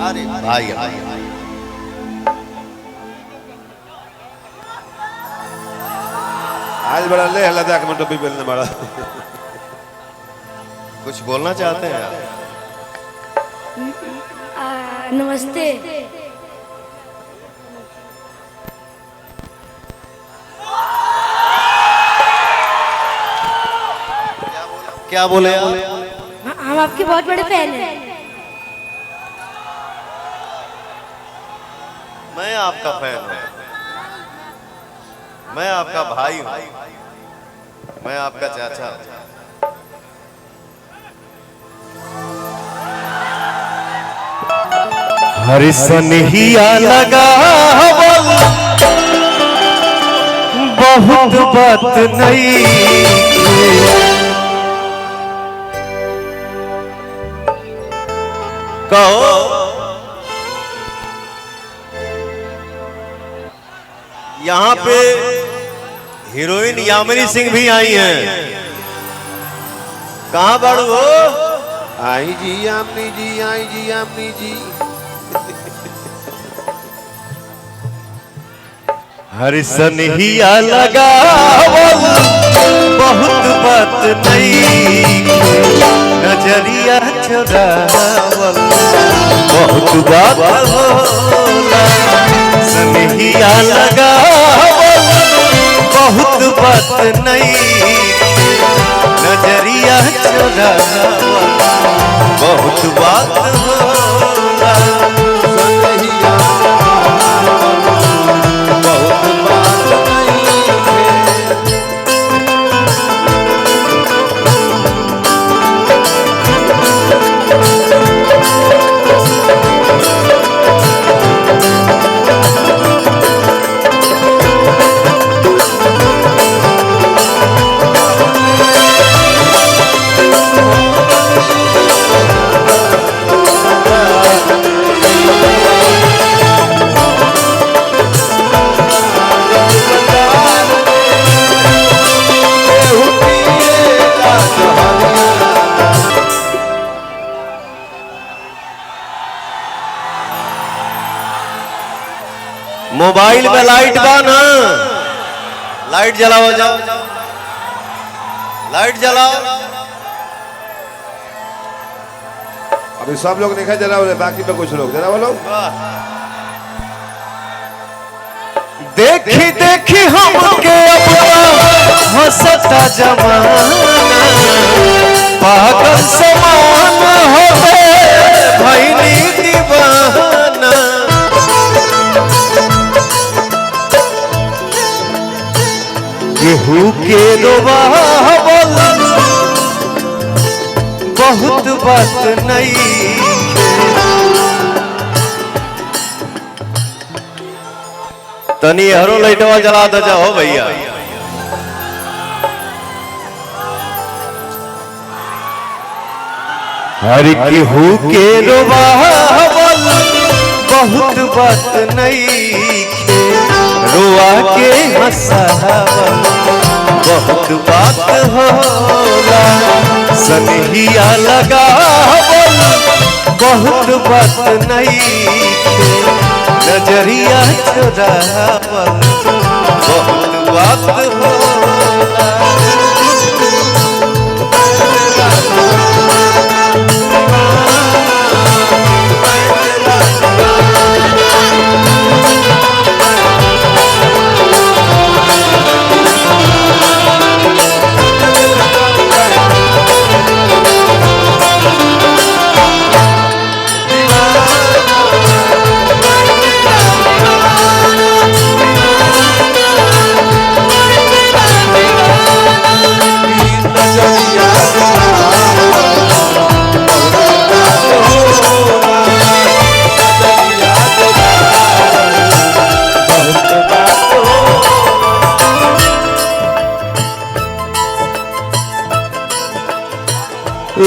अरे भाई भाई आज बड़ा ले लद्दाख में टोपी पहनने बड़ा। कुछ बोलना चाहते हैं आप? नमस्ते। क्या बोले आप? हम आपके बहुत बड़े फैन हैं। मैं आपका फैन हूँ, मैं आपका भाई हूँ, मैं आपका चाचा हूँ। हरि सनहिया लगा बहुत बात नहीं कहो यहाँ पे हीरोइन यामिनी सिंह भी आई हैं। कहाँ बाड़ू हो? आई जी यामिनी जी, आई जी यामिनी जी। हरि सनहिया लगा बहुत बात नहीं नजरिया चुरावल बहुत बात होला सनहिया लगा बहुत बात नहीं नजरिया चुरावल बहुत बात होला सनहिया बहुत बात नहीं मोबाइल में लाइट बा ना, लाइट जलाओ, जाओ लाइट जलाओ। अभी सब लोग नहीं जरा बोले, बाकी पे कुछ लोग जरा बोलो। देखी देखी हमके अपना हंसता जमाना पागल समान हो गए भैनी दीवाना केहू के रोवावल बहुत बात नहीं तनी हरो लाइटवा जला दो जाओ भैया। हर केहू के रोवावल बहुत बात नहीं रोआ के हंसावल बहुत बात होला सनहिया लगावल बहुत बात नहीं नजरिया चुरावल बहुत बात होला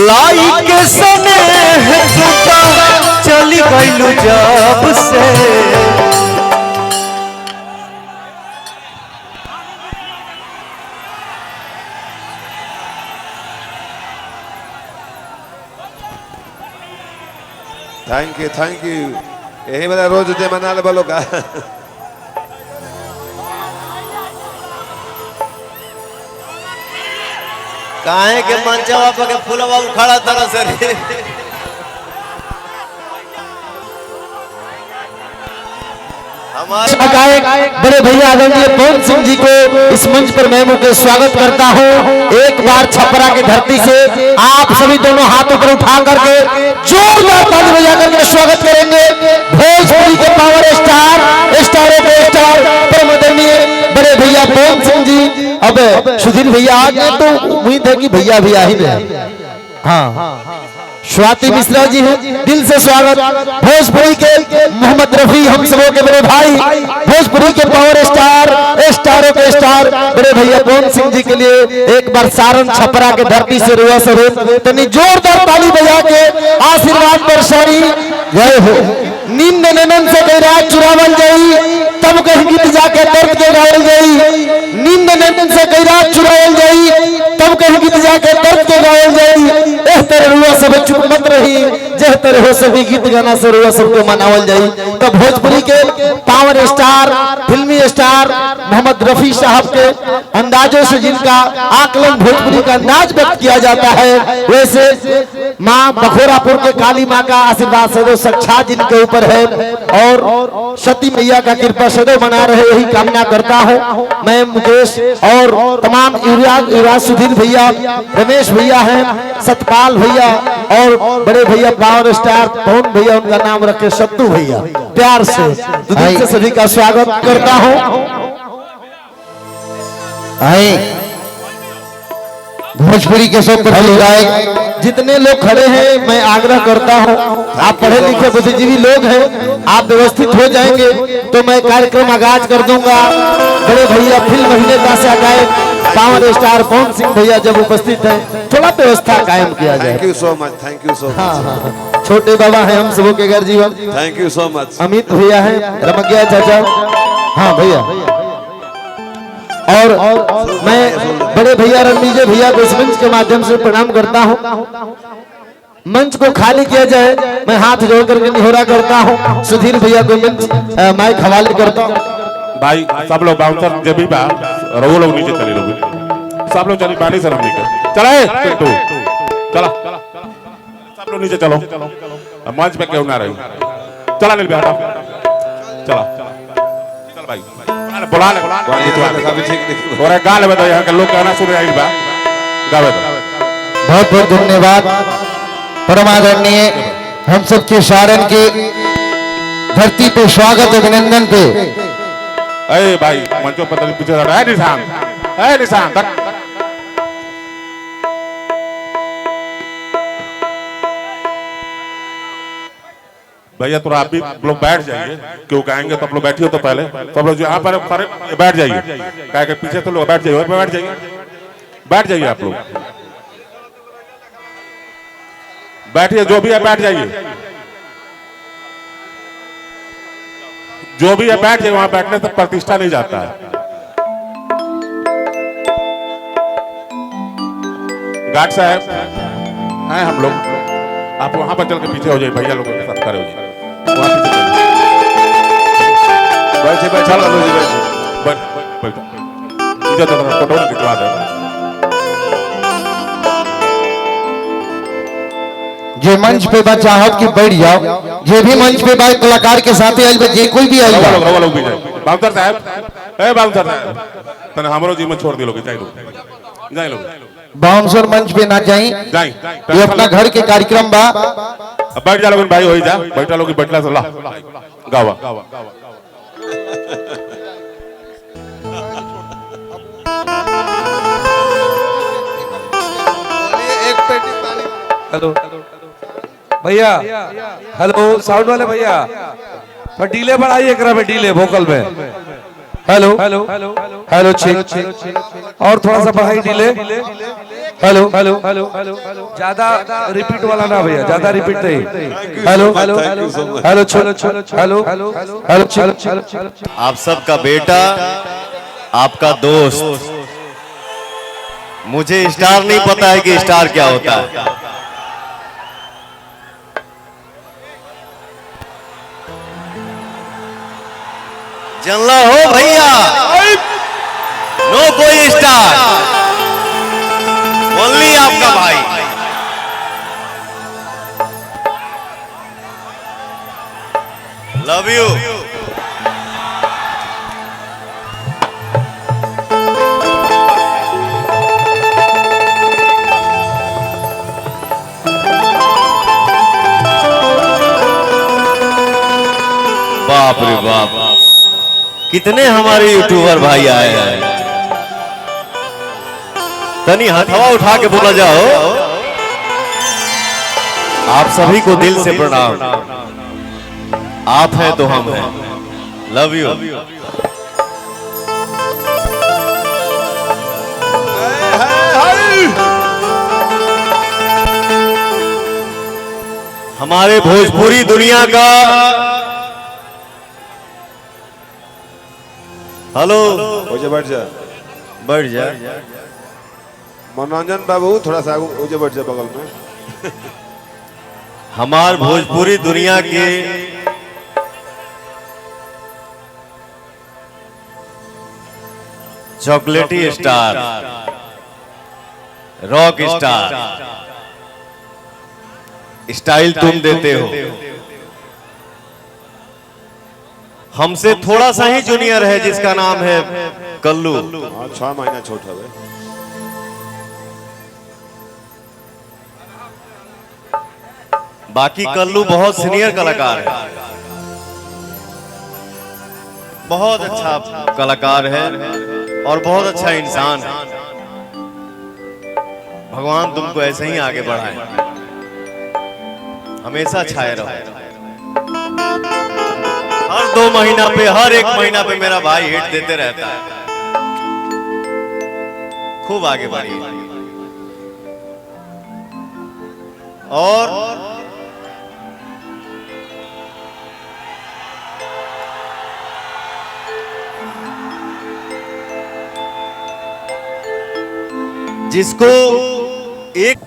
लाई के स्नेह टूटा चली गईलू जब से थैंक यू यही मेरा रोज दे मना ले बोलो का काहे के मंचवा पर के फूलवा उखाड़ा तरह से रे। हमारे गायक बड़े भैया आदरणीय पवन सिंह जी को इस मंच पर मैं मुझे स्वागत करता हूं। एक बार छपरा की धरती से आप सभी दोनों हाथों पर उठा करके जोरदार ताली बजा करके स्वागत करेंगे भोजपुरी के पावर स्टार स्टारों के स्टार परम आदरणीय बड़े भैया पवन सिंह जी। अब सुधीर भैया आ गए तो उम्मीद है कि भैया भी आ ही गए। हाँ, स्वाति मिश्रा जी हैं, दिल से स्वागत। भोजपुरी के मोहम्मद रफी हम सबों के बड़े भाई, भोजपुरी के पावर स्टार स्टारों के स्टार बड़े भैया पवन सिंह जी के लिए एक बार सारण छपरा के धरती से रुआ स्वरूप तनी जोरदार ताली बजा के आशीर्वाद बरसाई। जय हो। नींद ननन से कई रात चुरावल जाई तब कहीं गीत जाके दर्द के गावल जाई। नींद ननन से कई रात चुरावल जाई तब कहीं गीत जाके दर्द के गावल जाई। एह तरह रुआ सब चुप मत रही, जह तरह हो सभी गीत गाना से रुआ सबको मनावल जाई। तो भोजपुरी के पावर स्टार फिल्मी स्टार मोहम्मद रफी साहब के अंदाजों से जिनका आकलन भोजपुरी का अंदाज व्यक्त किया जाता है, वैसे माँ बखोरापुर के काली माँ का आशीर्वाद सदैव साक्षात जिनके ऊपर है और सती मैया का कृपा सदैव बना रहे, यही कामना करता हूँ। मैं मुकेश और तमाम युवराज सुधीर भैया, रमेश भैया हैं, सतपाल भैया और बड़े भैया पावर स्टार पवन भैया, उनका नाम रखे सत्तू भैया, प्यार से दिल से सभी का स्वागत करता हूँ। भोजपुरी के सब गायक जितने लोग खड़े हैं, मैं आग्रह करता हूं, आप पढ़े लिखे बुद्धिजीवी लोग हैं, आप व्यवस्थित हो जाएंगे तो मैं कार्यक्रम आगाज कर दूंगा। बड़े भैया फिल्म अभिनेता से गायक पावर स्टार पवन सिंह भैया जब उपस्थित हैं, थोड़ा व्यवस्था कायम किया जाए। Thank you so much. हाँ, छोटे बाबा हैं हम सबों के घर जीवन। Thank you so much. Amit भैया हैं, रमग्या चाचा, हाँ भैया, और मैं बड़े भैया रणविजय भैया को इस मंच के माध्यम से प्रणाम करता हूं। मंच को खाली किया जाए, मैं हाथ जोड़ करके निहोरा करता हूं। सुधीर भैया को मंच माइक हवाले करता हूं। भाई सब लोग बाउंसर जब भी बा वो लोग नीचे चले लोग, सब लोग चली पानी से हम नीचे चले तो चला सब लोग नीचे चलो, मंच पे क्यों ना रहे, चला नहीं बेटा, चला चल भाई बुला ले और गाले में तो यहाँ के लोग गाना सुन रहे बा गावे तो। बहुत बहुत धन्यवाद परम आदरणीय हम सबके सारण की धरती पे स्वागत अभिनंदन पे। अरे भाई मंचों पर तभी पीछे हटा, निशान भैया थोड़ा आप भी लोग बैठ जाइए, क्यों कहेंगे तो आप लोग बैठिए, तो पहले सब लोग जो यहाँ पर बैठ जाइए, कह के पीछे तो लोग बैठ जाइए, बैठ जाइए आप लोग बैठिए, जो भी है बैठ जाइए, जो भी है बैठ जाइए, वहां बैठने से प्रतिष्ठा नहीं जाता है। गार्ड साहब हैं हम लोग, आप वहां पर चल के पीछे हो जाइए, भैया लोगों के साथ खड़े हो जाइए, बैठे फोटो खिंचवा दे। जे मंच पे बा चाहत कि बैठ जाओ, जे भी मंच पे बा कलाकार के साथ आई बा, जे कोई भी आई बा, लोग भी जाए। बाउंसर साहब, ए बाउंसर साहब, तने हमरो जी में छोड़ दियो, जाए लोग बाउंसर मंच पे ना जाई, ये अपना घर के कार्यक्रम बा। बैठ जा लोग भाई, हो जा बैठा लोग, बैठला से ला गावा हेलो भैया, हेलो साउंड वाले भैया, पर डीले बढ़ाइए, करा में डीले वोकल में। हेलो हेलो हेलो ठीक, और थोड़ा सा बढ़ाई डीले। हेलो हेलो हेलो ज्यादा रिपीट वाला ना भैया, ज्यादा रिपीट नहीं। हेलो हेलो हेलो चलो चलो हेलो हेलो चलो। आप सबका बेटा, आपका दोस्त, मुझे स्टार नहीं पता है कि स्टार क्या होता है। जनला हो भैया, नो कोई स्टार, ओनली आपका भाई। Love you. बाप रे बाप, कितने हमारे यूट्यूबर भाई आए हैं। तनी हथवा उठा के बोला जाओ, आप सभी को दिल से प्रणाम। आप हैं तो हम हैं। Love you. हमारे भोजपुरी दुनिया का हेलो, मुझे बैठ जा, बढ़ जा। मनोरंजन बाबू थोड़ा सा मुझे बैठ जा बगल में। हमार भोजपुरी दुनिया के चॉकलेटी स्टार, रॉक स्टार, स्टाइल तुम देते हो। हमसे थोड़ा सा ही जूनियर है जिसका नाम है कल्लू। 6 महीना छोटा है। बाकी कल्लू बहुत सीनियर कलाकार है, बहुत अच्छा कलाकार है और बहुत अच्छा इंसान है। भगवान तुमको ऐसे ही आगे बढ़ाए, हमेशा छाए रहो। हर 2 महीना पे, हर 1 महीना पे मेरा भाई हिट देते रहता है। खूब आगे बढ़िए। और जिसको एक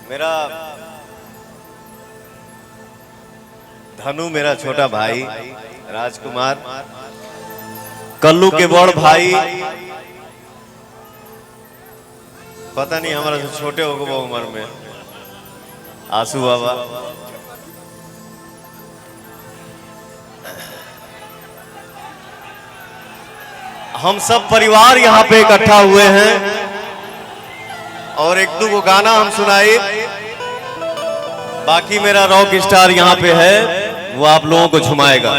मेरा धनु, मेरा छोटा भाई राजकुमार, कल्लू के बड़ भाई, पता नहीं हमारा से छोटे हो गए उम्र में, आंसू बाबा। हम सब परिवार यहाँ पे इकट्ठा हुए हैं और 1-2 गाना हम सुनाए। बाकी मेरा रॉक स्टार यहाँ पे है, वो आप लोगों को झुमाएगा।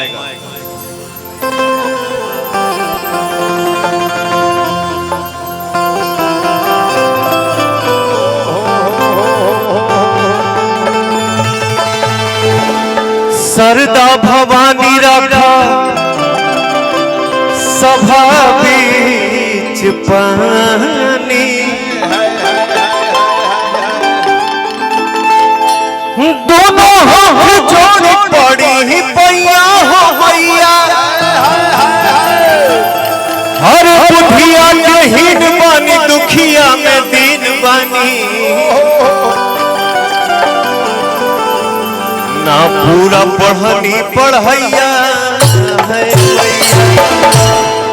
सरदा भवानी रखा सभा बीच पानी, दोनों हाथ जोड़ पड़ी ही पैया हो भैया। हर बुढ़िया के हीन बानी, दुखिया में दीन बानी। ना पूरा पढ़नी पढ़ैया है,